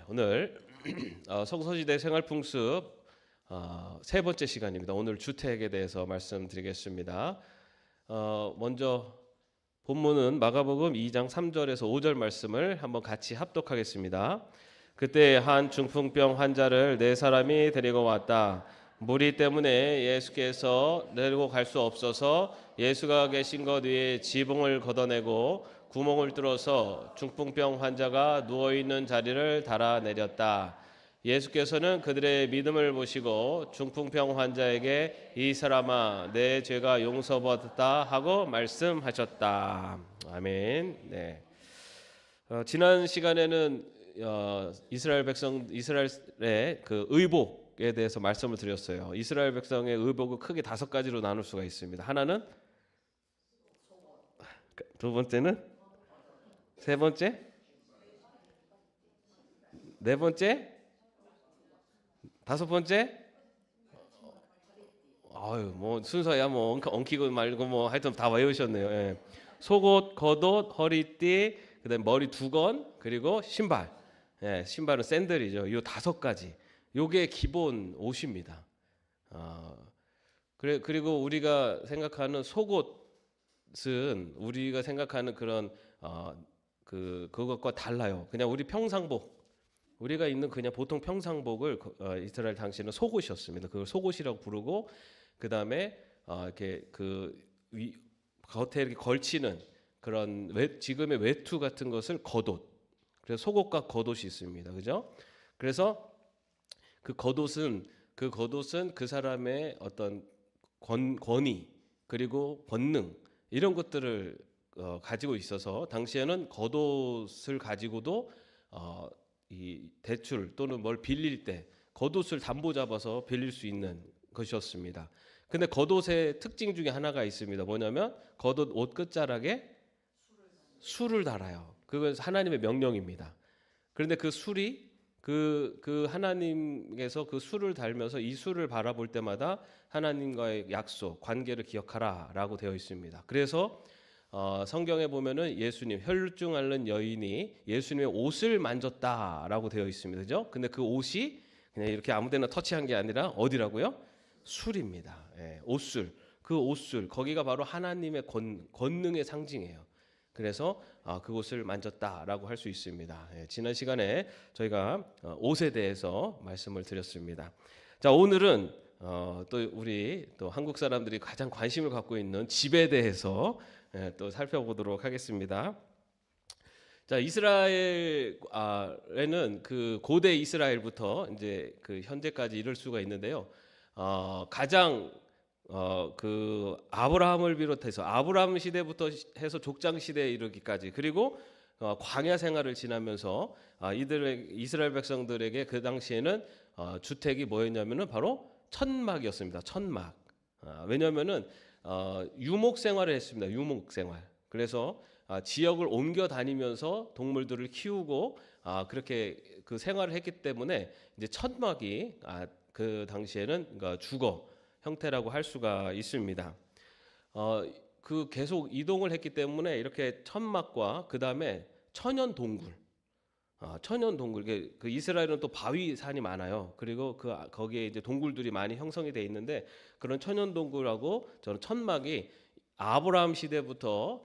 오늘 성서시대 생활풍습 세 번째 시간입니다. 오늘 주택에 대해서 말씀드리겠습니다. 먼저 본문은 마가복음 2장 3절에서 5절 말씀을 한번 같이 합독하겠습니다. 그때 한 중풍병 환자를 네 사람이 데리고 왔다. 무리 때문에 예수께서 데리고 갈 수 없어서 예수가 계신 것 위에 지붕을 걷어내고 구멍을 뚫어서 중풍병 환자가 누워있는 자리를 달아내렸다. 예수께서는 그들의 믿음을 보시고 중풍병 환자에게 이 사람아 내 죄가 용서받았다 하고 말씀하셨다. 아멘. 네. 지난 시간에는 이스라엘의 그 의복에 대해서 말씀을 드렸어요. 이스라엘 백성의 의복을 크게 5가지로 나눌 수가 있습니다. 하나는, 두 번째는, 세 번째, 네 번째, 다섯 번째. 아유, 뭐 순서야 뭐 엉키고 말고 뭐 하여튼 다 외우셨네요. 예. 속옷, 겉옷, 허리띠, 그다음 머리 두건, 그리고 신발. 예, 신발은 샌들이죠. 요 5가지. 요게 기본 옷입니다. 그리고 우리가 생각하는 속옷은 우리가 생각하는 그런 그것과 달라요. 그냥 우리 평상복, 우리가 입는 그냥 보통 평상복을 이스라엘 당시에는 속옷이었습니다. 그걸 속옷이라고 부르고, 그 다음에 이렇게 겉에 이렇게 걸치는 그런 지금의 외투 같은 것을 겉옷. 그래서 속옷과 겉옷이 있습니다. 그죠? 그래서 그 겉옷은 그 사람의 어떤 권위 그리고 권능 이런 것들을 가지고 있어서 당시에는 겉옷을 가지고도 이 대출 또는 뭘 빌릴 때 겉옷을 담보 잡아서 빌릴 수 있는 것이었습니다. 근데 겉옷의 특징 중에 하나가 있습니다. 뭐냐면 겉옷 옷 끝자락에 술을 달아요. 그건 하나님의 명령입니다. 그런데 그 술이 그 하나님께서 그 술을 달면서 이 술을 바라볼 때마다 하나님과의 약속, 관계를 기억하라라고 되어 있습니다. 그래서 성경에 보면은 예수님 혈루증 앓는 여인이 예수님의 옷을 만졌다라고 되어 있습니다. 그죠? 근데 그 옷이 그냥 이렇게 아무데나 터치한 게 아니라 어디라고요? 술입니다. 예, 옷술. 그 옷술 거기가 바로 하나님의 권능의 상징이에요. 그래서 그곳을 만졌다라고 할 수 있습니다. 예, 지난 시간에 저희가 옷에 대해서 말씀을 드렸습니다. 자, 오늘은 또 우리 또 한국 사람들이 가장 관심을 갖고 있는 집에 대해서 또 살펴보도록 하겠습니다. 자, 이스라엘에는 그 고대 이스라엘부터 이제 그 현재까지 이를 수가 있는데요. 가장 그 아브라함을 비롯해서 아브라함 시대부터 해서 족장 시대에 이르기까지, 그리고 광야 생활을 지나면서 이들의 이스라엘 백성들에게 그 당시에는 주택이 뭐였냐면은 바로 천막이었습니다. 천막. 왜냐하면은 유목 생활을 했습니다. 유목 생활. 그래서 지역을 옮겨 다니면서 동물들을 키우고 그렇게 그 생활을 했기 때문에 이제 천막이 그 당시에는 그러니까 주거 형태라고 할 수가 있습니다. 그 계속 이동을 했기 때문에 이렇게 천막과 그 다음에 천연 동굴, 천연 동굴. 그 이스라엘은 또 바위산이 많아요. 그리고 거기에 이제 동굴들이 많이 형성이 돼 있는데 그런 천연 동굴하고 저는 천막이 아브라함 시대부터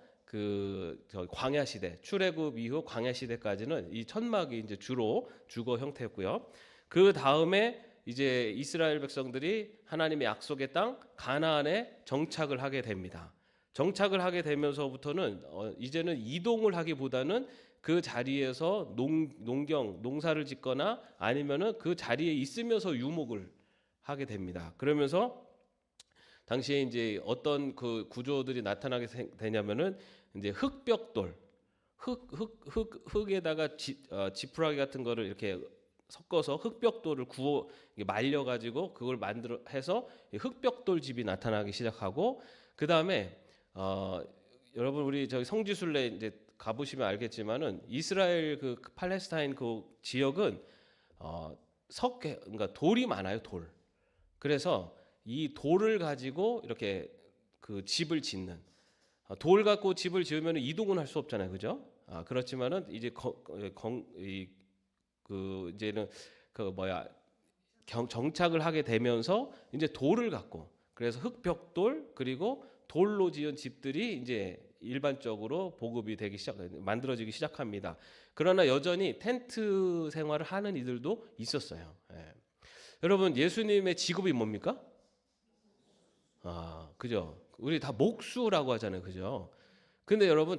저 광야 시대, 출애굽 이후 광야 시대까지는 이 천막이 이제 주로 주거 형태였고요. 그 다음에 이제 이스라엘 백성들이 하나님의 약속의 땅 가나안에 정착을 하게 됩니다. 정착을 하게 되면서부터는 이제는 이동을 하기보다는 그 자리에서 농사를 짓거나 아니면은 그 자리에 있으면서 유목을 하게 됩니다. 그러면서 당시에 이제 어떤 그 구조들이 나타나게 되냐면은 이제 흙벽돌, 흙에다가 지푸라기 같은 거를 이렇게 섞어서 흙벽돌을 말려 가지고 그걸 만들어 해서 흙벽돌 집이 나타나기 시작하고, 그 다음에 여러분 우리 저기 성지순례 이제 가보시면 알겠지만은 이스라엘 그 팔레스타인 그 지역은 그러니까 돌이 많아요. 돌. 그래서 이 돌을 가지고 이렇게 그 집을 짓는, 돌 갖고 집을 지으면 이동은 할 수 없잖아요, 그죠? 그렇지만은 이제 그 이제는 그 뭐야 정착을 하게 되면서 이제 돌을 갖고, 그래서 흙벽돌 그리고 돌로 지은 집들이 이제 일반적으로 보급이 되기 만들어지기 시작합니다. 그러나 여전히 텐트 생활을 하는 이들도 있었어요. 예. 여러분, 예수님의 직업이 뭡니까? 그죠? 우리 다 목수라고 하잖아요, 그죠? 근데 여러분,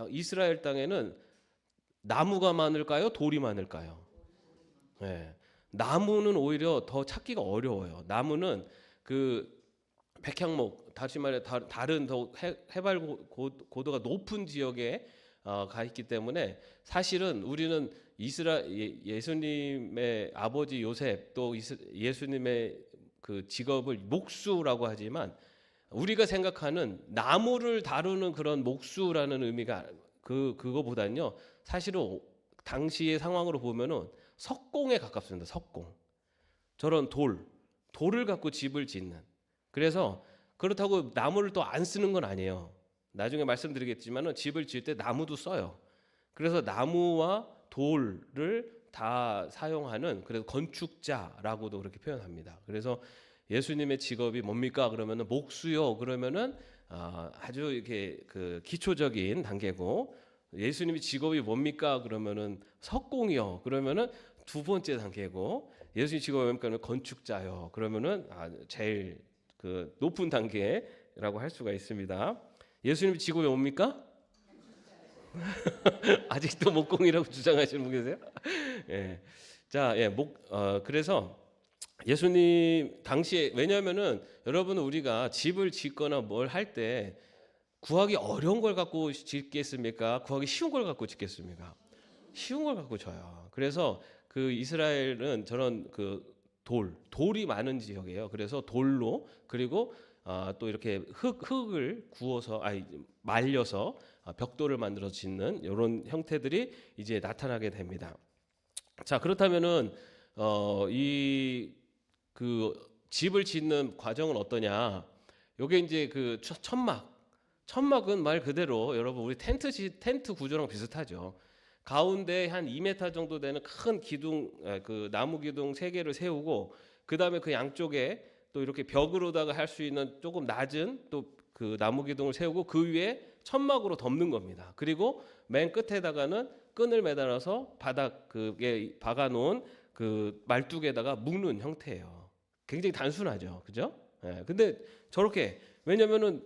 이스라엘 땅에는 나무가 많을까요? 돌이 많을까요? 예. 나무는 오히려 더 찾기가 어려워요. 나무는 그 백향목, 다시 말해 다른 더 해발 고도가 높은 지역에 가 있기 때문에 사실은 우리는 예수님의 아버지 요셉, 또 예수님의 그 직업을 목수라고 하지만, 우리가 생각하는 나무를 다루는 그런 목수라는 의미가 그거보다는요, 사실은 당시의 상황으로 보면은 석공에 가깝습니다. 석공. 저런 돌을 갖고 집을 짓는. 그래서 그렇다고 나무를 또 안 쓰는 건 아니에요. 나중에 말씀드리겠지만은 집을 지을 때 나무도 써요. 그래서 나무와 돌을 다 사용하는, 그래서 건축자라고도 그렇게 표현합니다. 그래서 예수님의 직업이 뭡니까? 그러면은 목수요. 그러면은 아주 이렇게 그 기초적인 단계고, 예수님의 직업이 뭡니까? 그러면은 석공이요. 그러면은 두 번째 단계고, 예수님 직업이 뭡니까? 건축자요. 그러면은 제일 그 높은 단계라고 할 수가 있습니다. 예수님 직업이 뭡니까? 아직도 목공이라고 주장하시는 분 계세요? 예. 자, 예, 그래서 예수님 당시에, 왜냐하면은 여러분, 우리가 집을 짓거나 뭘 할 때 구하기 어려운 걸 갖고 짓겠습니까? 구하기 쉬운 걸 갖고 짓겠습니까? 쉬운 걸 갖고 져요. 그래서 그 이스라엘은 저런 그 돌이 많은 지역이에요. 그래서 돌로, 그리고 또 이렇게 흙을 구워서 말려서 벽돌을 만들어 짓는 이런 형태들이 이제 나타나게 됩니다. 자, 그렇다면은 이 그 집을 짓는 과정은 어떠냐? 요게 이제 그 천막은 말 그대로 여러분, 우리 텐트 구조랑 비슷하죠. 가운데 한 2m 정도 되는 큰 기둥, 그 나무 기둥 3개를 세우고, 그 다음에 그 양쪽에 또 이렇게 벽으로다가 할 수 있는 조금 낮은 또 그 나무 기둥을 세우고, 그 위에 천막으로 덮는 겁니다. 그리고 맨 끝에다가는 끈을 매달아서 바닥 그게 박아놓은 그 말뚝에다가 묶는 형태예요. 굉장히 단순하죠, 그죠? 예. 근데 저렇게, 왜냐면은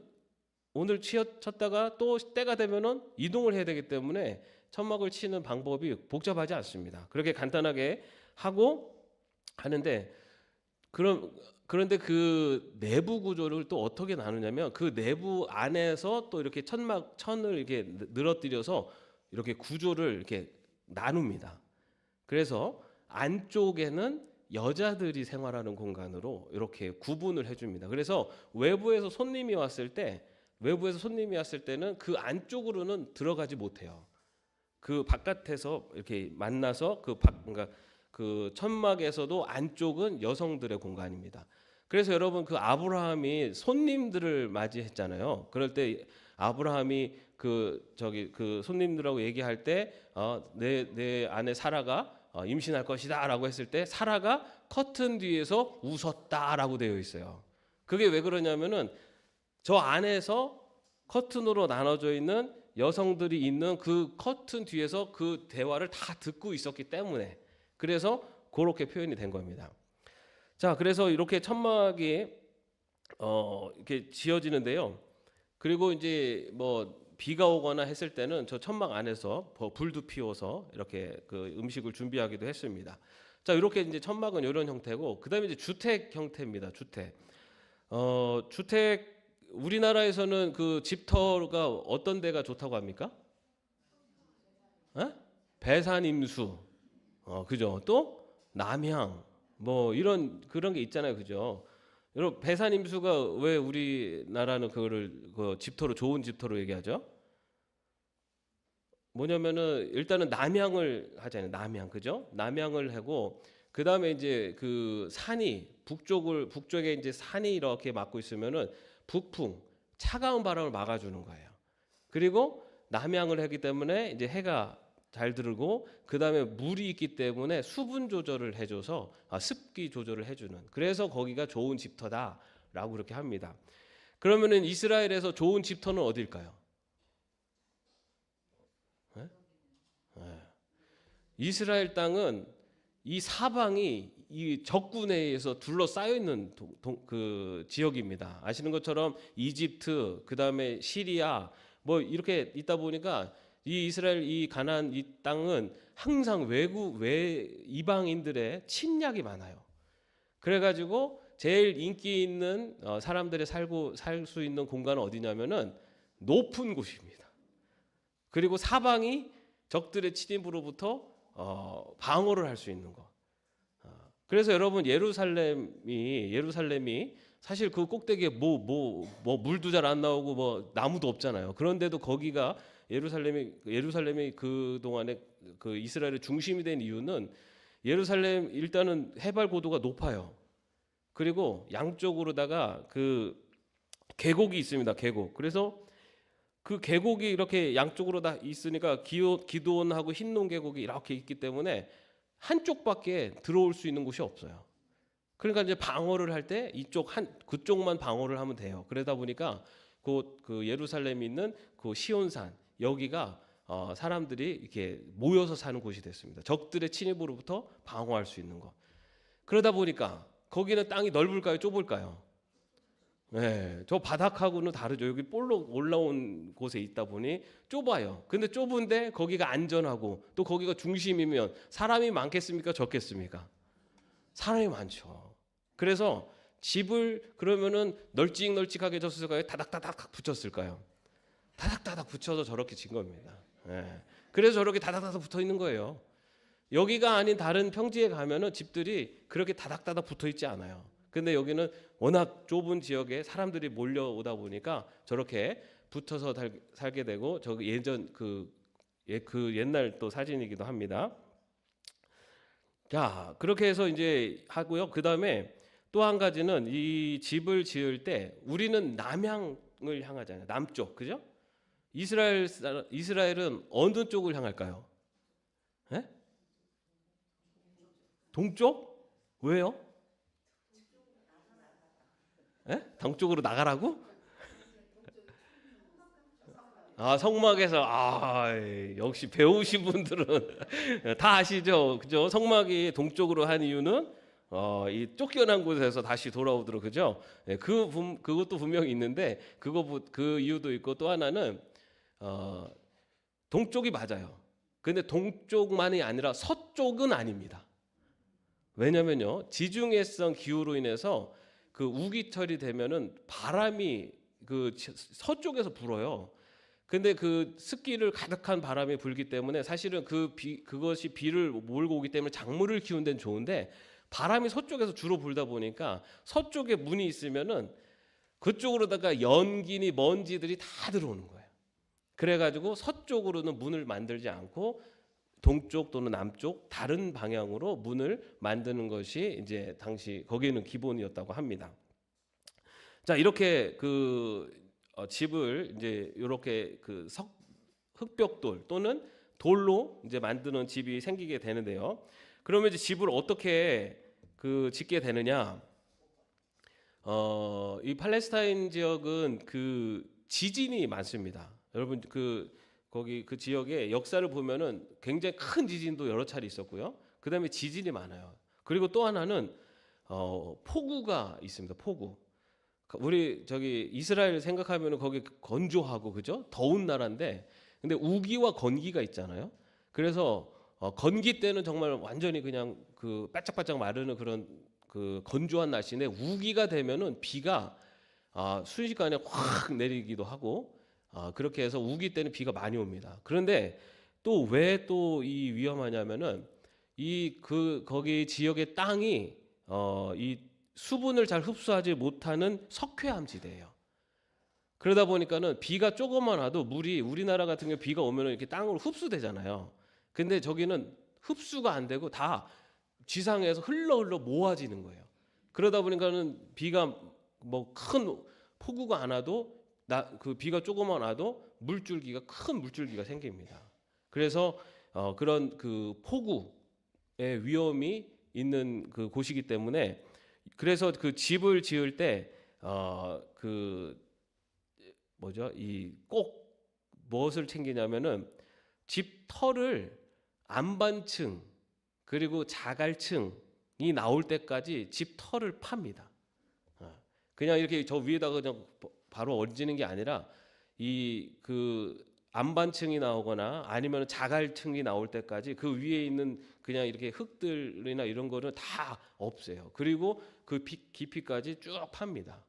오늘 쳤다가 또 때가 되면은 이동을 해야 되기 때문에 천막을 치는 방법이 복잡하지 않습니다. 그렇게 간단하게 하고 하는데, 그런데 그 내부 구조를 또 어떻게 나누냐면, 그 내부 안에서 또 이렇게 천을 이렇게 늘어뜨려서 이렇게 구조를 이렇게 나눕니다. 그래서 안쪽에는 여자들이 생활하는 공간으로 이렇게 구분을 해줍니다. 그래서 외부에서 손님이 왔을 때는 그 안쪽으로는 들어가지 못해요. 그 바깥에서 이렇게 만나서 그러니까 그 천막에서도 안쪽은 여성들의 공간입니다. 그래서 여러분, 그 아브라함이 손님들을 맞이했잖아요. 그럴 때 아브라함이 그 손님들하고 얘기할 때 내 아내 사라가 임신할 것이다라고 했을 때 사라가 커튼 뒤에서 웃었다라고 되어 있어요. 그게 왜 그러냐면은 저 안에서 커튼으로 나눠져 있는 여성들이 있는 그 커튼 뒤에서 그 대화를 다 듣고 있었기 때문에, 그래서 그렇게 표현이 된 겁니다. 자, 그래서 이렇게 천막이 이렇게 지어지는데요. 그리고 이제 뭐 비가 오거나 했을 때는 저 천막 안에서 불도 피워서 이렇게 그 음식을 준비하기도 했습니다. 자, 이렇게 이제 천막은 이런 형태고, 그다음에 이제 주택 형태입니다. 주택 우리나라에서는 그 집터가 어떤 데가 좋다고 합니까? 배산임수, 그죠? 또 남향, 뭐 이런 그런 게 있잖아요, 그죠? 여러분, 배산임수가 왜 우리나라는 그거를 집터로, 좋은 집터로 얘기하죠? 뭐냐면은 일단은 남향을 하잖아요. 남향, 그죠? 남향을 하고, 그 다음에 이제 그 산이 북쪽에 이제 산이 이렇게 막고 있으면은 북풍, 차가운 바람을 막아주는 거예요. 그리고 남향을 하기 때문에 이제 해가 잘 들고 그다음에 물이 있기 때문에 수분 조절을 해줘서 습기 조절을 해주는, 그래서 거기가 좋은 집터다라고 그렇게 합니다. 그러면은 이스라엘에서 좋은 집터는 어딜까요? 네? 네. 이스라엘 땅은 이 사방이 이 적군에 의해서 둘러싸여 있는 그 지역입니다. 아시는 것처럼 이집트, 그다음에 시리아 뭐 이렇게 있다 보니까 이 이스라엘 이 가나안 이 땅은 항상 이방인들의 침략이 많아요. 그래가지고 제일 인기 있는 사람들이 살 수 있는 공간은 어디냐면은 높은 곳입니다. 그리고 사방이 적들의 침입으로부터 방어를 할 수 있는 것. 그래서 여러분 예루살렘이 사실 그 꼭대기에 물도 잘 안 나오고 뭐 나무도 없잖아요. 그런데도 거기가 예루살렘이 그 동안에 그 이스라엘의 중심이 된 이유는 예루살렘 일단은 해발 고도가 높아요. 그리고 양쪽으로다가 그 계곡이 있습니다. 계곡. 그래서 그 계곡이 이렇게 양쪽으로 다 있으니까 기드온하고 흰논 계곡이 이렇게 있기 때문에 한쪽밖에 들어올 수 있는 곳이 없어요. 그러니까 이제 방어를 할 때 그쪽만 방어를 하면 돼요. 그러다 보니까 그 예루살렘에 있는 그 시온산 여기가 사람들이 이렇게 모여서 사는 곳이 됐습니다. 적들의 침입으로부터 방어할 수 있는 것. 그러다 보니까 거기는 땅이 넓을까요, 좁을까요? 네, 저 바닥하고는 다르죠. 여기 볼록 올라온 곳에 있다 보니 좁아요. 근데 좁은데 거기가 안전하고 또 거기가 중심이면 사람이 많겠습니까, 적겠습니까? 사람이 많죠. 그래서 집을 그러면은 널찍널찍하게 졌을까요? 다닥다닥 붙였을까요? 다닥다닥 붙여서 저렇게 진 겁니다. 네. 그래서 저렇게 다닥다닥 붙어 있는 거예요. 여기가 아닌 다른 평지에 가면은 집들이 그렇게 다닥다닥 붙어 있지 않아요. 근데 여기는 워낙 좁은 지역에 사람들이 몰려오다 보니까 저렇게 붙어서 살게 되고, 저 예전 그 옛날 또 사진이기도 합니다. 자, 그렇게 해서 이제 하고요. 그 다음에 또 한 가지는 이 집을 지을 때 우리는 남향을 향하잖아요. 남쪽, 그죠? 이스라엘은 어느 쪽을 향할까요? 네? 동쪽? 왜요? 예? 동쪽으로 나가라고? 성막에서 역시 배우신 분들은 다 아시죠, 그죠? 성막이 동쪽으로 한 이유는 이 쫓겨난 곳에서 다시 돌아오도록, 그죠? 예, 그것도 분명히 있는데 그 이유도 있고, 또 하나는 동쪽이 맞아요. 근데 동쪽만이 아니라 서쪽은 아닙니다. 왜냐면요, 지중해성 기후로 인해서 그 우기철이 되면은 바람이 그 서쪽에서 불어요. 근데 그 습기를 가득한 바람이 불기 때문에 사실은 그것이 비를 몰고 오기 때문에 작물을 키우는 데는 좋은데, 바람이 서쪽에서 주로 불다 보니까 서쪽에 문이 있으면은 그쪽으로다가 연기니 먼지들이 다 들어오는 거예요. 그래가지고 서쪽으로는 문을 만들지 않고 동쪽 또는 남쪽 다른 방향으로 문을 만드는 것이 이제 당시 거기는 기본이었다고 합니다. 자, 이렇게 집을 이제 이렇게 흙벽돌 또는 돌로 이제 만드는 집이 생기게 되는데요. 그러면 이제 집을 어떻게 짓게 되느냐? 이 팔레스타인 지역은 지진이 많습니다. 여러분 거기 그 지역의 역사를 보면은 굉장히 큰 지진도 여러 차례 있었고요. 그다음에 지진이 많아요. 그리고 또 하나는 폭우가 있습니다. 폭우. 우리 이스라엘 생각하면은 거기 건조하고, 그죠? 더운 나라인데, 근데 우기와 건기가 있잖아요. 그래서 건기 때는 정말 완전히 그냥 바짝바짝 마르는 그런 건조한 날씨인데, 우기가 되면은 비가 순식간에 확 내리기도 하고, 그렇게 해서 우기 때는 비가 많이 옵니다. 그런데 또 왜 또 이 위험하냐면은 거기 지역의 땅이 이 수분을 잘 흡수하지 못하는 석회암지대예요. 그러다 보니까는 비가 조금만 와도 물이, 우리나라 같은 경우 비가 오면은 이렇게 땅으로 흡수되잖아요. 근데 저기는 흡수가 안 되고 다 지상에서 흘러 모아지는 거예요. 그러다 보니까는 비가 뭐 큰 폭우가 안 와도 비가 조금만 와도 큰 물줄기가 생깁니다. 그래서 그런 그 폭우의 위험이 있는 그 곳이기 때문에 그래서 그 집을 지을 때 그 뭐죠? 이 꼭 무엇을 챙기냐면은 집 털을 안반층 그리고 자갈층이 나올 때까지 집 털을 팝니다. 그냥 이렇게 저 위에다가 그냥 바로 얹는 게 아니라 이 그 안반층이 나오거나 아니면 자갈층이 나올 때까지 그 위에 있는 그냥 이렇게 흙들이나 이런 거는 다 없애요. 그리고 그 깊이까지 쭉 팝니다.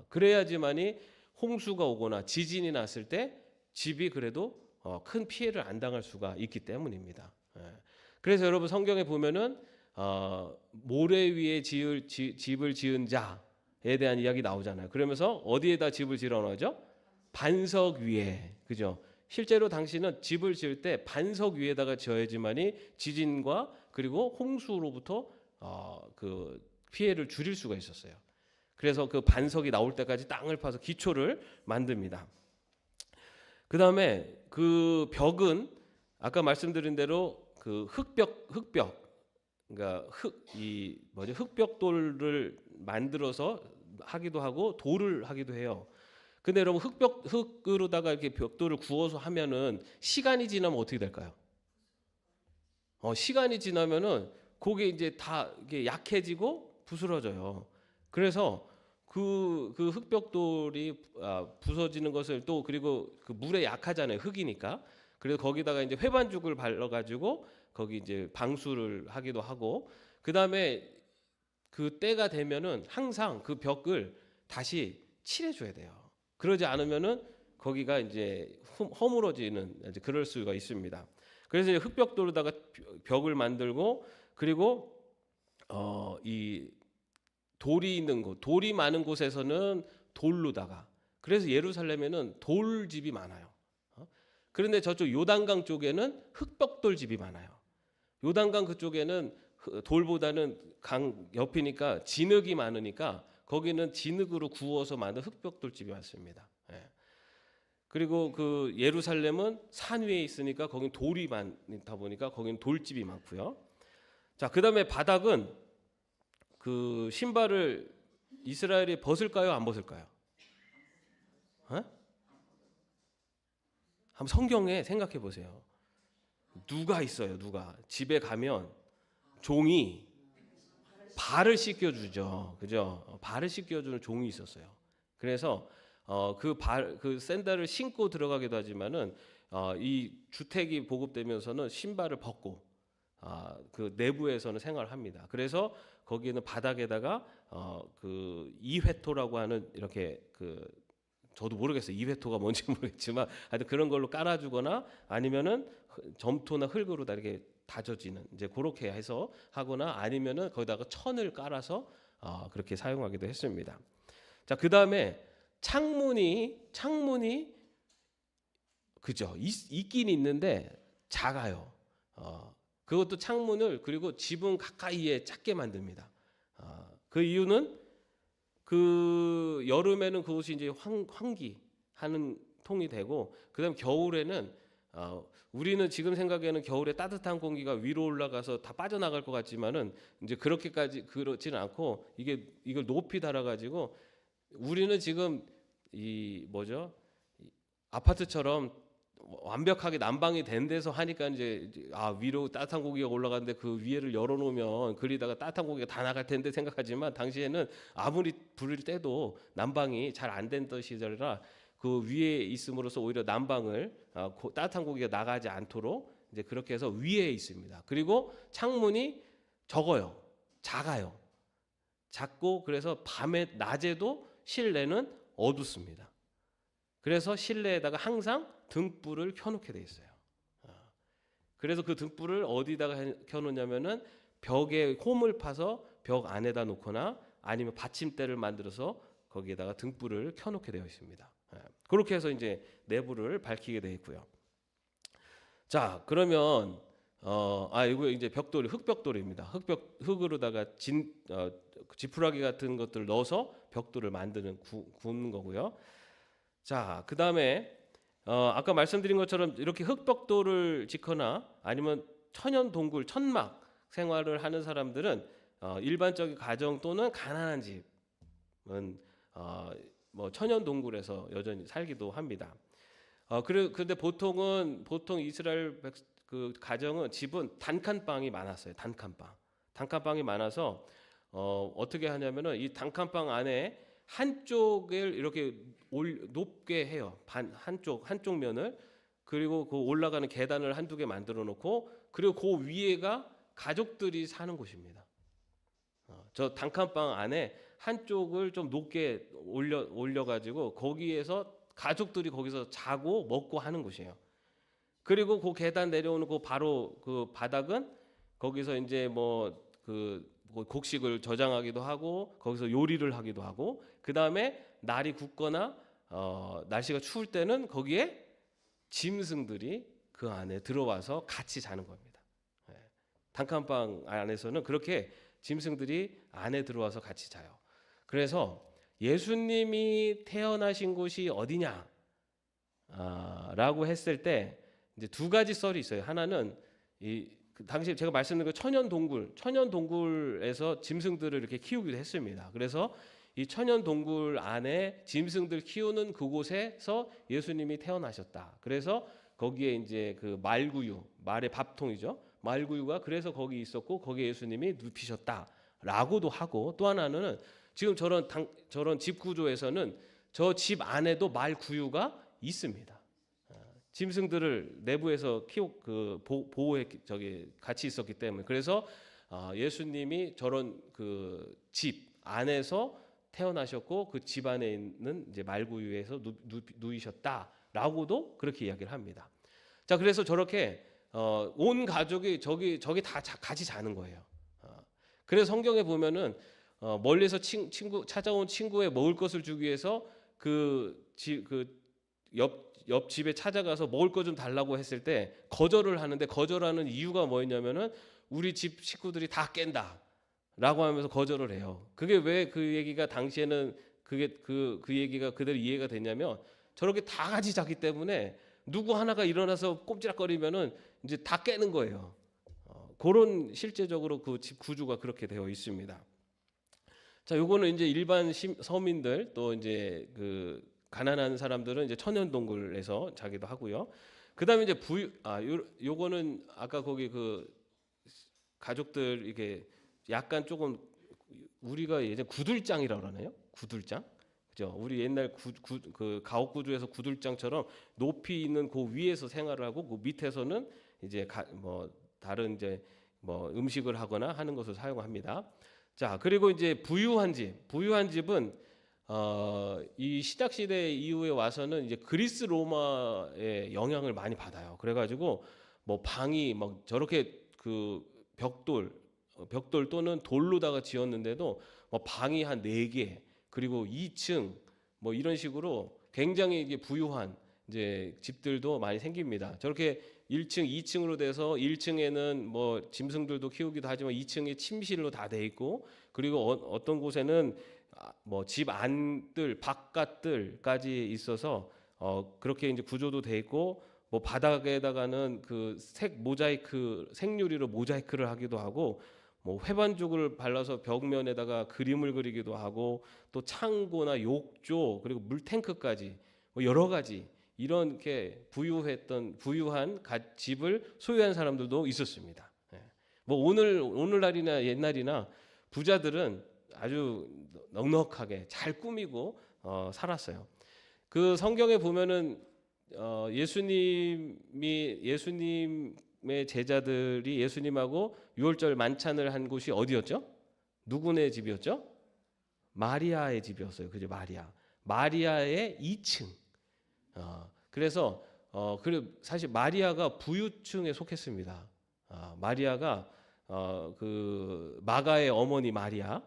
그래야지만이 홍수가 오거나 지진이 났을 때 집이 그래도 큰 피해를 안 당할 수가 있기 때문입니다. 그래서 여러분 성경에 보면은 모래 위에 집을 지은 자에 대한 이야기 나오잖아요. 그러면서 어디에다 집을 지으라고 하죠? 반석 위에, 그죠? 실제로 당시는 집을 지을 때 반석 위에다가 지어야지만이 지진과 그리고 홍수로부터 그 피해를 줄일 수가 있었어요. 그래서 그 반석이 나올 때까지 땅을 파서 기초를 만듭니다. 그 다음에 그 벽은 아까 말씀드린 대로 그 흙벽, 그러니까 흙벽돌을 만들어서 하기도 하고 돌을 하기도 해요. 근데 여러분 흙으로다가 이렇게 벽돌을 구워서 하면은 시간이 지나면 어떻게 될까요? 시간이 지나면은 그게 이제 다 이게 약해지고 부스러져요. 그래서 그 흙벽돌이 부서지는 것을 또 그리고 그 물에 약하잖아요. 흙이니까. 그래서 거기다가 이제 회반죽을 발라가지고 거기 이제 방수를 하기도 하고 그 다음에 그 때가 되면은 항상 그 벽을 다시 칠해줘야 돼요. 그러지 않으면은 거기가 이제 허물어지는 이제 그럴 수가 있습니다. 그래서 이제 흙벽돌로다가 벽을 만들고 그리고 이 돌이 있는 곳, 돌이 많은 곳에서는 돌로다가 그래서 예루살렘에는 돌집이 많아요. 그런데 저쪽 요단강 쪽에는 흙벽돌 집이 많아요. 요단강 그쪽에는 돌보다는 강 옆이니까 진흙이 많으니까 거기는 진흙으로 구워서 만든 흙벽돌 집이 많습니다. 그리고 그 예루살렘은 산 위에 있으니까 거긴 돌이 많다 보니까 거기는 돌집이 많고요. 자, 그다음에 바닥은 그 신발을 이스라엘이 벗을까요, 안 벗을까요? 한번 성경에 생각해 보세요. 누가 있어요? 누가 집에 가면 종이 발을 씻겨주죠, 그죠? 발을 씻겨주는 종이 있었어요. 그래서 그 샌들을 신고 들어가기도 하지만은 이 주택이 보급되면서는 신발을 벗고 그 내부에서는 생활을 합니다. 그래서 거기는 바닥에다가 그 이회토라고 하는 이렇게 그 저도 모르겠어요. 이회토가 뭔지 모르겠지만 하여튼 그런 걸로 깔아주거나 아니면은 점토나 흙으로 다 이렇게 다져지는 이제 그렇게 해서 하거나 아니면은 거기다가 천을 깔아서 그렇게 사용하기도 했습니다. 자, 그 다음에 창문이 그죠? 있긴 있는데 작아요. 그것도 창문을 그리고 지붕 가까이에 작게 만듭니다. 그 이유는 그 여름에는 그것이 이제 환기하는 통이 되고 그다음 겨울에는 우리는 지금 생각에는 겨울에 따뜻한 공기가 위로 올라가서 다 빠져나갈 것 같지만은 이제 그렇게까지 그렇지는 않고 이걸 높이 달아가지고 우리는 지금 이 아파트처럼 완벽하게 난방이 된 데서 하니까 이제 위로 따뜻한 공기가 올라가는데 그 위에를 열어놓으면 그리다가 따뜻한 공기가 다 나갈 텐데 생각하지만 당시에는 아무리 불을 떼도 난방이 잘 안 된 시절이라 그 위에 있음으로써 오히려 난방을 따뜻한 공기가 나가지 않도록 이제 그렇게 해서 위에 있습니다. 그리고 창문이 작아요. 작고 그래서 낮에도 실내는 어둡습니다. 그래서 실내에다가 항상 등불을 켜놓게 돼 있어요. 그래서 그 등불을 어디다가 켜놓냐면은 벽에 홈을 파서 벽 안에다 놓거나 아니면 받침대를 만들어서 거기에다가 등불을 켜놓게 되어 있습니다. 그렇게 해서 이제 내부를 밝히게 되어 있고요. 자, 그러면 이거 이제 흙벽돌입니다. 흙으로다가 지푸라기 같은 것들을 넣어서 벽돌을 만드는 구는 거고요. 자, 그 다음에 아까 말씀드린 것처럼 이렇게 흙벽돌을 짓거나 아니면 천연 동굴, 천막 생활을 하는 사람들은 일반적인 가정 또는 가난한 집은 뭐 천연 동굴에서 여전히 살기도 합니다. 그런데 보통 이스라엘 그 가정은 집은 단칸방이 많았어요. 단칸방이 많아서 어떻게 하냐면은 이 단칸방 안에 한쪽을 이렇게 높게 해요. 한쪽 면을. 그리고 그 올라가는 계단을 한두 개 만들어 놓고, 그리고 그 위에가 가족들이 사는 곳입니다. 저 단칸방 안에 한쪽을 좀 높게 올려 가지고 거기에서 가족들이 거기서 자고 먹고 하는 곳이에요. 그리고 그 계단 내려오는 그 바로 그 바닥은 거기서 이제 그 곡식을 저장하기도 하고 거기서 요리를 하기도 하고, 그 다음에 날이 굳거나 날씨가 추울 때는 거기에 짐승들이 그 안에 들어와서 같이 자는 겁니다. 단칸방 안에서는 그렇게 짐승들이 안에 들어와서 같이 자요. 그래서 예수님이 태어나신 곳이 어디냐? 라고 했을 때 이제 두 가지 썰이 있어요. 하나는 당시 제가 말씀드린 그 천연 동굴에서 짐승들을 이렇게 키우기도 했습니다. 그래서 이 천연 동굴 안에 짐승들 키우는 그곳에서 예수님이 태어나셨다. 그래서 거기에 이제 그 말구유, 말의 밥통이죠. 말구유가 그래서 거기 있었고 거기에 예수님이 눕히셨다라고도 하고, 또 하나는 지금 저런 집 구조에서는 저 집 안에도 말구유가 있습니다. 짐승들을 내부에서 보호해 같이 있었기 때문에, 그래서 예수님이 저런 그 집 안에서 태어나셨고 그 집 안에 있는 이제 말구유에서 누이셨다라고도 그렇게 이야기를 합니다. 자, 그래서 저렇게 온 가족이 저기 다 같이 자는 거예요. 그래서 성경에 보면은 멀리서 찾아온 친구에 먹을 것을 주기 위해서 옆 집에 찾아가서 먹을 것 좀 달라고 했을 때 거절을 하는데, 거절하는 이유가 뭐였냐면은 우리 집 식구들이 다 깬다라고 하면서 거절을 해요. 그게 왜 그 얘기가 당시에는 그 얘기가 그대로 이해가 됐냐면, 저렇게 다 같이 자기 때문에 누구 하나가 일어나서 꼼지락거리면은 이제 다 깨는 거예요. 그런 실제적으로 그 집 구조가 그렇게 되어 있습니다. 자, 요거는 이제 일반 서민들 또 이제 그 가난한 사람들은 이제 천연 동굴에서 자기도 하고요. 그다음에 이제 요거는 아까 거기 그 가족들 이게 약간 조금 우리가 예전 구들장이라고 그러나요? 구들장? 그죠? 우리 옛날 그 가옥 구조에서 구들장처럼 높이 있는 그 위에서 생활을 하고 그 밑에서는 이제 다른 이제 음식을 하거나 하는 것을 사용합니다. 자, 그리고 이제 부유한 집은 이 시작 시대 이후에 와서는 이제 그리스 로마의 영향을 많이 받아요. 그래가지고 방이 저렇게 그 벽돌 또는 돌로다가 지었는데도 방이 한 4개, 그리고 2층 이런 식으로 굉장히 이게 부유한 이제 집들도 많이 생깁니다. 저렇게 1층, 2층으로 돼서 1층에는 짐승들도 키우기도 하지만 2층에 침실로 다 돼 있고, 그리고 어떤 곳에는 집 안뜰, 바깥뜰까지 있어서 그렇게 이제 구조도 돼 있고, 바닥에다가는 그 색유리로 모자이크를 하기도 하고, 회반죽을 발라서 벽면에다가 그림을 그리기도 하고, 또 창고나 욕조 그리고 물탱크까지 여러 가지 이렇게 부유한 집을 소유한 사람들도 있었습니다. 오늘날이나 옛날이나 부자들은 아주 넉넉하게 잘 꾸미고 살았어요. 그 성경에 보면은 예수님의 제자들이 예수님하고 유월절 만찬을 한 곳이 어디였죠? 누구네 집이었죠? 마리아의 집이었어요. 그죠? 마리아의 2층. 그래서 그리고 사실 마리아가 부유층에 속했습니다. 마리아가 그 마가의 어머니 마리아가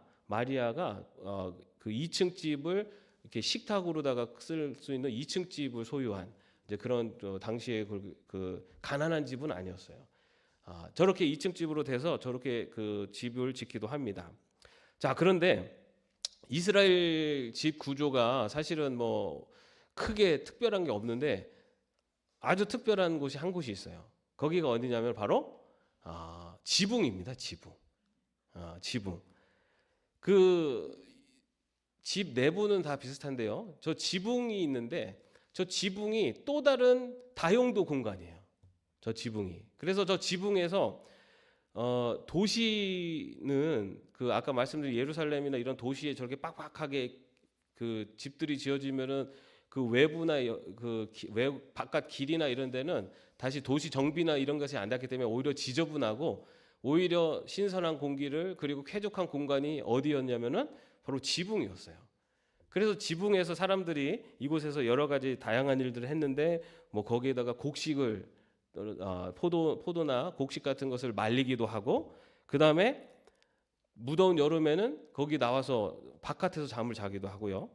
그 2층 집을 이렇게 식탁으로다가 쓸 수 있는 2층 집을 소유한 이제 그런 당시에 그 가난한 집은 아니었어요. 저렇게 2층 집으로 돼서 저렇게 그 집을 짓기도 합니다. 자, 그런데 이스라엘 집 구조가 사실은 크게 특별한 게 없는데 아주 특별한 곳이 한 곳이 있어요. 거기가 어디냐면 바로 지붕입니다. 지붕. 지붕. 그 집 내부는 다 비슷한데요. 저 지붕이 있는데 저 지붕이 또 다른 다용도 공간이에요. 저 지붕이. 그래서 저 지붕에서 도시는 그 아까 말씀드린 예루살렘이나 이런 도시에 저렇게 빡빡하게 그 집들이 지어지면은 그 외부나 바깥 길이나 이런 데는 다시 도시 정비나 이런 것이 안 닿기 때문에 오히려 지저분하고 오히려 신선한 공기를 그리고 쾌적한 공간이 어디였냐면은 바로 지붕이었어요. 그래서 지붕에서 사람들이 이곳에서 여러 가지 다양한 일들을 했는데 뭐 거기에다가 곡식을 포도나 곡식 같은 것을 말리기도 하고 그 다음에 무더운 여름에는 거기 나와서 바깥에서 잠을 자기도 하고요.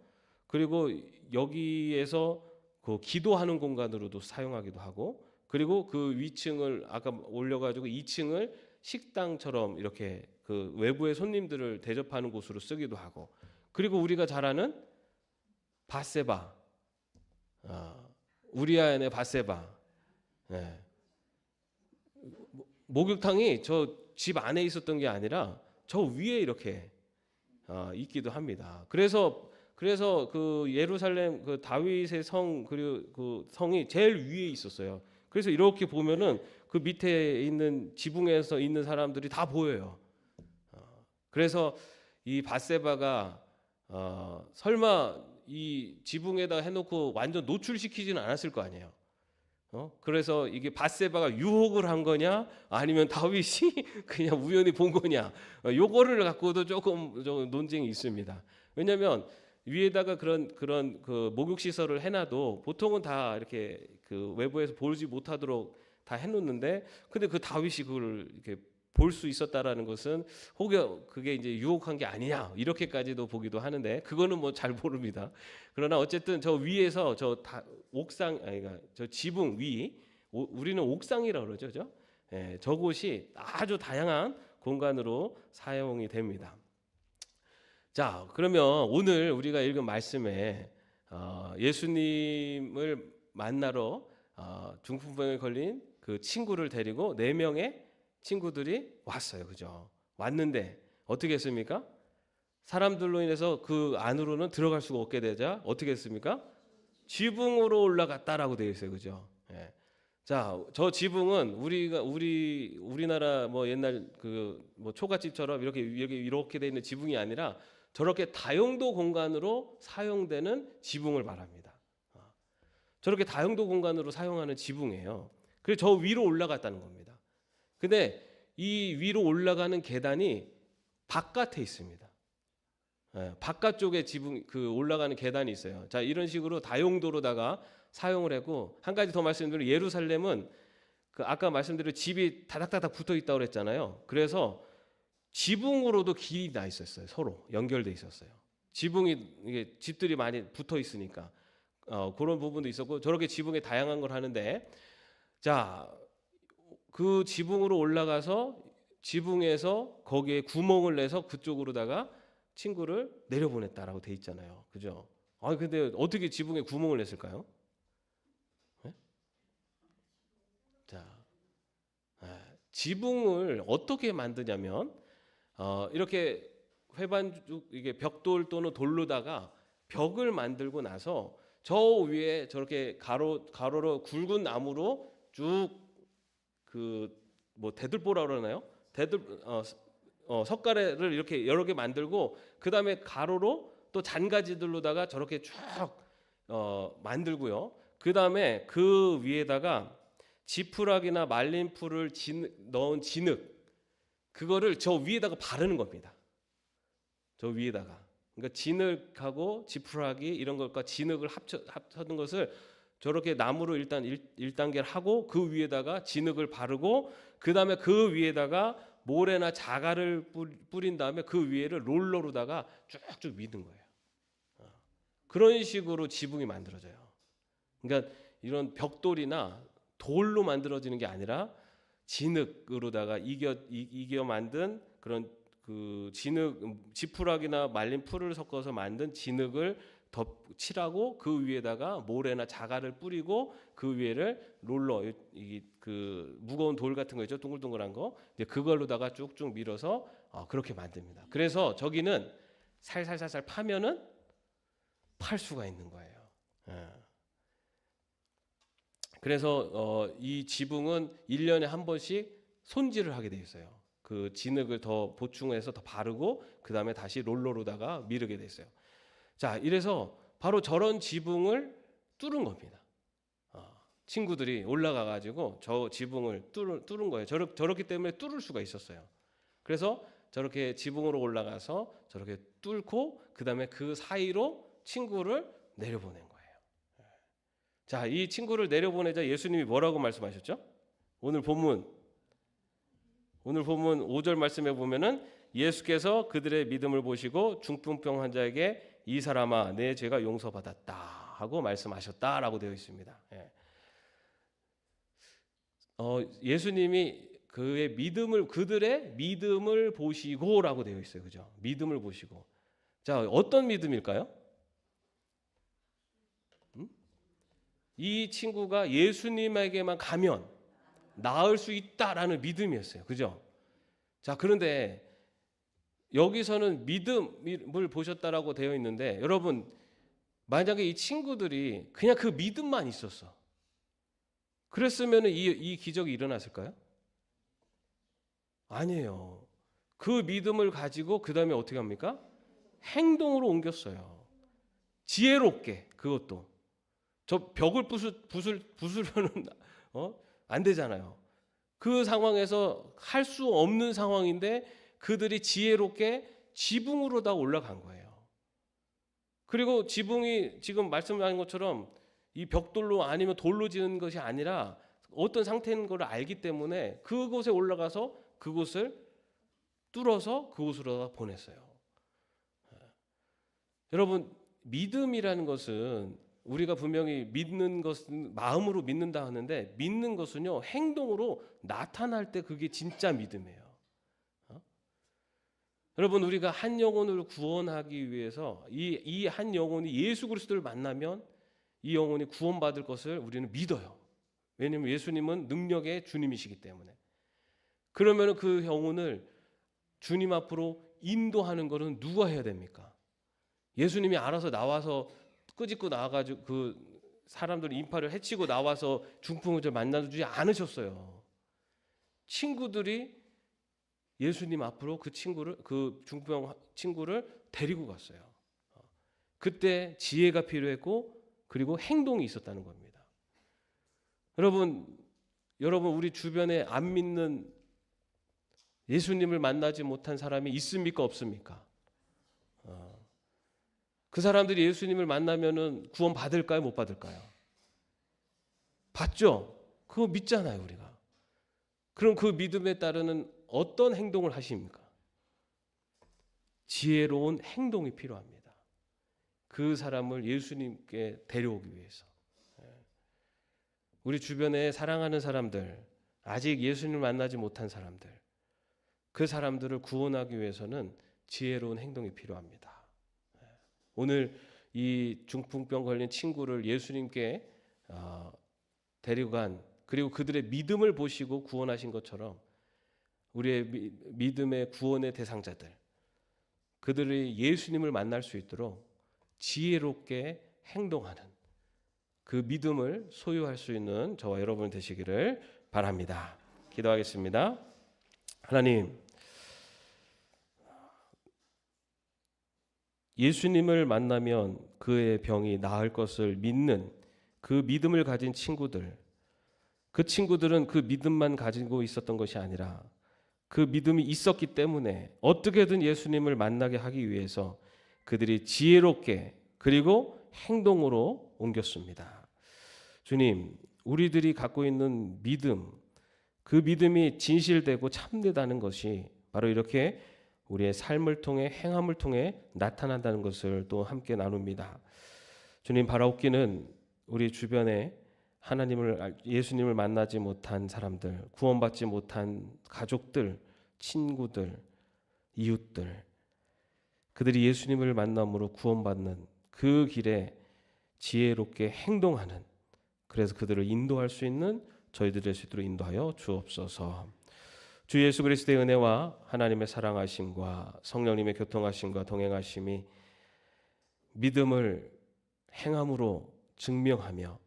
그리고 여기에서 그 기도하는 공간으로도 사용하기도 하고 그리고 그 위층을 아까 올려가지고 2층을 식당처럼 이렇게 그 외부의 손님들을 대접하는 곳으로 쓰기도 하고 그리고 우리가 잘 아는 밧세바 우리아의 밧세바 목욕탕이 저 집 안에 있었던 게 아니라 저 위에 이렇게 있기도 합니다. 그래서 그 예루살렘 그 다윗의 성 그리고 그 성이 제일 위에 있었어요. 그래서 이렇게 보면은 그 밑에 있는 지붕에서 있는 사람들이 다 보여요. 그래서 이 밧세바가 설마 이 지붕에다 해놓고 완전 노출시키지는 않았을 거 아니에요. 그래서 이게 밧세바가 유혹을 한 거냐 아니면 다윗이 그냥 우연히 본 거냐 요거를 갖고도 조금 논쟁이 있습니다. 왜냐하면 위에다가 그런 그 목욕 시설을 해놔도 보통은 다 이렇게 그 외부에서 보지 못하도록 다 해놓는데 근데 그 다윗이 그걸 이렇게 볼 수 있었다라는 것은 혹여 그게 이제 유혹한 게 아니냐 이렇게까지도 보기도 하는데 그거는 뭐 잘 모릅니다. 그러나 어쨌든 저 위에서 옥상 아니가 저 지붕 위 우리는 옥상이라고 그러죠, 그죠? 저곳이 아주 다양한 공간으로 사용이 됩니다. 자, 그러면 오늘 우리가 읽은 말씀에 예수님을 만나러 중풍병에 걸린 그 친구를 데리고 4명의 친구들이 왔어요. 그죠? 왔는데 어떻게 했습니까? 사람들로 인해서 그 안으로는 들어갈 수가 없게 되자 어떻게 했습니까? 지붕으로 올라갔다라고 되어 있어요. 그죠? 자, 저 지붕은 우리나라 뭐 옛날 그 뭐 초가집처럼 이렇게 돼 있는 지붕이 아니라 저렇게 다용도 공간으로 사용되는 지붕을 말합니다. 저렇게 다용도 공간으로 사용하는 지붕이에요. 그래서 저 위로 올라갔다는 겁니다. 근데 이 위로 올라가는 계단이 바깥에 있습니다. 바깥쪽에 지붕 그 올라가는 계단이 있어요. 자, 이런 식으로 다용도로다가 사용을 했고 한 가지 더 말씀드리면 예루살렘은 그 아까 말씀드린 집이 다닥다닥 붙어 있다고 그랬잖아요. 그래서 지붕으로도 길이 나 있었어요. 서로 연결돼 있었어요. 지붕이 이게 집들이 많이 붙어 있으니까 그런 부분도 있었고 저렇게 지붕에 다양한 걸 하는데 자, 그 지붕으로 올라가서 지붕에서 거기에 구멍을 내서 그쪽으로다가 친구를 내려보냈다라고 돼 있잖아요. 그죠? 근데 어떻게 지붕에 구멍을 냈을까요? 네? 자, 지붕을 어떻게 만드냐면 이렇게 회반죽 이게 벽돌 또는 돌로다가 벽을 만들고 나서 저 위에 저렇게 가로로 굵은 나무로 쭉 그 뭐 대들보라 그러나요? 석가래를 이렇게 여러 개 만들고 그 다음에 가로로 또 잔가지들로다가 저렇게 쭉 만들고요. 그 다음에 그 위에다가 지푸라기나 말린 풀을 넣은 진흙 그거를 저 위에다가 바르는 겁니다. 저 위에다가 그러니까 진흙하고 지푸라기 이런 것과 진흙을 합쳐둔 것을 저렇게 나무로 일단 1단계를 하고 그 위에다가 진흙을 바르고 그 다음에 그 위에다가 모래나 자갈을 뿌린 다음에 그 위에를 롤러로다가 쭉쭉 미는 거예요. 그런 식으로 지붕이 만들어져요. 그러니까 이런 벽돌이나 돌로 만들어지는 게 아니라 진흙으로다가 이겨 만든 그런 그 지푸라기나 말린 풀을 섞어서 만든 진흙을 칠하고 그 위에다가 모래나 자갈을 뿌리고 그 위에를 롤러 그 무거운 돌 같은 거 있죠, 동글동글한 거, 이제 그걸로다가 쭉쭉 밀어서 그렇게 만듭니다. 그래서 저기는 살살살살 파면은 팔 수가 있는 거예요. 예. 그래서 이 지붕은 1년에 한 번씩 손질을 하게 돼 있어요. 그 진흙을 더 보충해서 더 바르고 그 다음에 다시 롤러로다가 미르게 돼 있어요. 자, 이래서 바로 저런 지붕을 뚫은 겁니다. 친구들이 올라가가지고 저 지붕을 뚫은 거예요. 저렇기 때문에 뚫을 수가 있었어요. 그래서 저렇게 지붕으로 올라가서 저렇게 뚫고 그 다음에 그 사이로 친구를 내려보낸 거예요. 자, 이 친구를 내려보내자 예수님이 뭐라고 말씀하셨죠? 오늘 본문 5절 말씀에 보면은 예수께서 그들의 믿음을 보시고 중풍병 환자에게 이 사람아 내 죄가 용서받았다 하고 말씀하셨다라고 되어 있습니다. 예수님이 그들의 믿음을 보시고라고 되어 있어요. 그죠? 믿음을 보시고. 자, 어떤 믿음일까요? 이 친구가 예수님에게만 가면 나을 수 있다라는 믿음이었어요. 그죠? 자, 그런데 여기서는 믿음을 보셨다라고 되어 있는데 여러분, 만약에 이 친구들이 그냥 그 믿음만 있었어, 그랬으면 이 기적이 일어났을까요? 아니에요. 그 믿음을 가지고 그 다음에 어떻게 합니까? 행동으로 옮겼어요. 지혜롭게. 그것도 저 벽을 부수려는 안 되잖아요. 그 상황에서 할 수 없는 상황인데 그들이 지혜롭게 지붕으로 다 올라간 거예요. 그리고 지붕이 지금 말씀하신 것처럼 이 벽돌로 아니면 돌로 지은 것이 아니라 어떤 상태인 걸 알기 때문에 그곳에 올라가서 그곳을 뚫어서 그곳으로 보냈어요. 여러분, 믿음이라는 것은 우리가 분명히 믿는 것은 마음으로 믿는다 하는데 믿는 것은요 행동으로 나타날 때 그게 진짜 믿음이에요. 여러분, 우리가 한 영혼을 구원하기 위해서 이 한 영혼이 예수 그리스도를 만나면 이 영혼이 구원받을 것을 우리는 믿어요. 왜냐하면 예수님은 능력의 주님이시기 때문에. 그러면 그 영혼을 주님 앞으로 인도하는 것은 누가 해야 됩니까? 예수님이 알아서 나와서 끄집고 나와가지고 그 사람들 인파를 해치고 나와서 중풍을 만나주지 않으셨어요. 친구들이 예수님 앞으로 그 중풍 친구를 데리고 갔어요. 그때 지혜가 필요했고 그리고 행동이 있었다는 겁니다. 여러분 우리 주변에 안 믿는 예수님을 만나지 못한 사람이 있습니까, 없습니까? 그 사람들이 예수님을 만나면은 구원 받을까요, 못 받을까요? 받죠. 그거 믿잖아요, 우리가. 그럼 그 믿음에 따르는 어떤 행동을 하십니까? 지혜로운 행동이 필요합니다. 그 사람을 예수님께 데려오기 위해서. 우리 주변에 사랑하는 사람들, 아직 예수님을 만나지 못한 사람들, 그 사람들을 구원하기 위해서는 지혜로운 행동이 필요합니다. 오늘 이 중풍병 걸린 친구를 예수님께 데리고 간, 그리고 그들의 믿음을 보시고 구원하신 것처럼 우리의 믿음의 구원의 대상자들, 그들이 예수님을 만날 수 있도록 지혜롭게 행동하는 그 믿음을 소유할 수 있는 저와 여러분 되시기를 바랍니다. 기도하겠습니다. 하나님, 예수님을 만나면 그의 병이 나을 것을 믿는 그 믿음을 가진 친구들, 그 친구들은 그 믿음만 가지고 있었던 것이 아니라 그 믿음이 있었기 때문에 어떻게든 예수님을 만나게 하기 위해서 그들이 지혜롭게 그리고 행동으로 옮겼습니다. 주님, 우리들이 갖고 있는 믿음, 그 믿음이 진실되고 참되다는 것이 바로 이렇게 우리의 삶을 통해 행함을 통해 나타난다는 것을 또 함께 나눕니다. 주님, 바라옵기는 우리 주변에 예수님을 만나지 못한 사람들, 구원받지 못한 가족들, 친구들, 이웃들, 그들이 예수님을 만남으로 구원받는 그 길에 지혜롭게 행동하는, 그래서 그들을 인도할 수 있는 저희들 될 수 있도록 인도하여 주옵소서. 주 예수 그리스도의 은혜와 하나님의 사랑하심과 성령님의 교통하심과 동행하심이 믿음을 행함으로 증명하며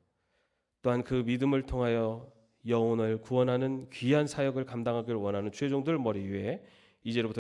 또한 그 믿음을 통하여 영혼을 구원하는 귀한 사역을 감당하기를 원하는 주의 종들 머리 위에 이제로부터